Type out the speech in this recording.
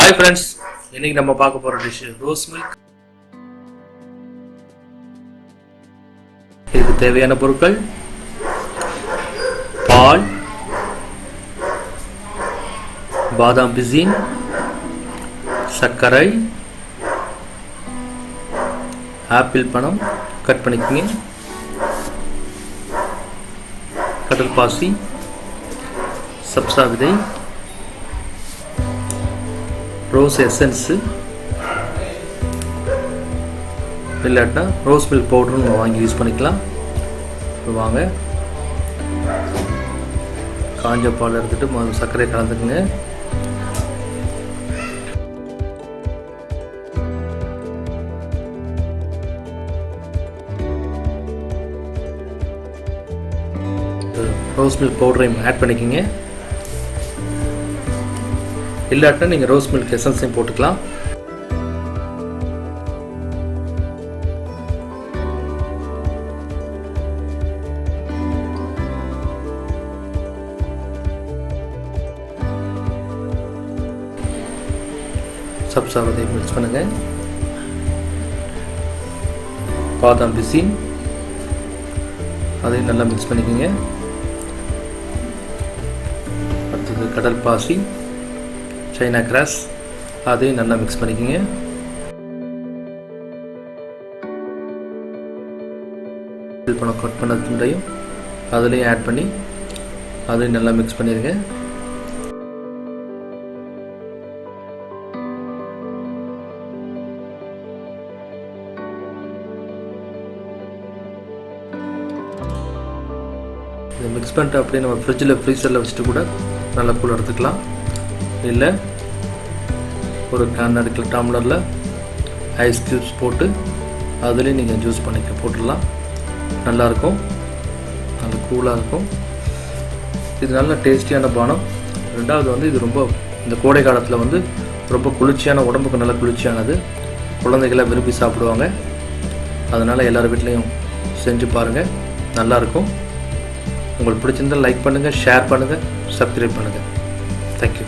Hi friends, இன்னைக்கு நம்ம பார்க்க போற டிஷ் ரோஸ் மில்க். இதுக்கு தேவையான பொருட்கள் பால், பாதாம் பிசின், சர்க்கரை, ஆப்பிள் பழம் கட் பண்ணிக்கங்க, கடல் பாசி, சப்சா விதை, ரோஸ் எசன்ஸ் இல்லாட்டா ரோஸ் மில்க் பவுடரும் நம்ம வாங்கி யூஸ் பண்ணிக்கலாம். வாங்க காஞ்ச பால் எடுத்துட்டு முதல்ல சர்க்கரை கலந்துக்குங்க. ரோஸ் மில்க் பவுடரையும் ஆட் பண்ணிக்கோங்க. இல்லாட்டா நீங்கள் ரோஸ் மில்க் எசன்ஸையும் போட்டுக்கலாம். சப்சா விதை மிக்ஸ் பண்ணுங்க. பாதாம் பிசின் அதையும் நல்லா மிக்ஸ் பண்ணிக்கோங்க. அடுத்தது கடல் பாசி, சைனா கிராஸ் அதையும் நல்லா மிக்ஸ் பண்ணிக்கோங்க. பழம் கட் பண்ண துண்டையும் அதுலேயும் ஆட் பண்ணி அதையும் நல்லா மிக்ஸ் பண்ணிடுங்க. இதை மிக்ஸ் பண்ணிட்டு அப்படியே நம்ம ஃப்ரிட்ஜில் ஃப்ரீசரில் வச்சுட்டு கூட நல்லா கூல் எடுத்துக்கலாம். இல்லை ஒரு கண்ணாடிக்கில் டம்ளரில் ஐஸ் க்யூப்ஸ் போட்டு அதுலேயும் நீங்கள் ஜூஸ் பண்ணிக்க போட்டுடலாம். நல்லாயிருக்கும், நல்ல கூலாக இருக்கும். இது நல்ல டேஸ்டியான பானம். ரெண்டாவது வந்து இது ரொம்ப இந்த கோடை காலத்தில் வந்து ரொம்ப குளிர்ச்சியான, உடம்புக்கு நல்ல குளிர்ச்சியானது. குழந்தைகளை விரும்பி சாப்பிடுவாங்க. அதனால் எல்லார் வீட்லேயும் செஞ்சு பாருங்கள், நல்லாயிருக்கும். உங்களுக்கு பிடிச்சிருந்தால் லைக் பண்ணுங்கள், ஷேர் பண்ணுங்கள், சப்ஸ்கிரைப் பண்ணுங்கள். தேங்க்யூ.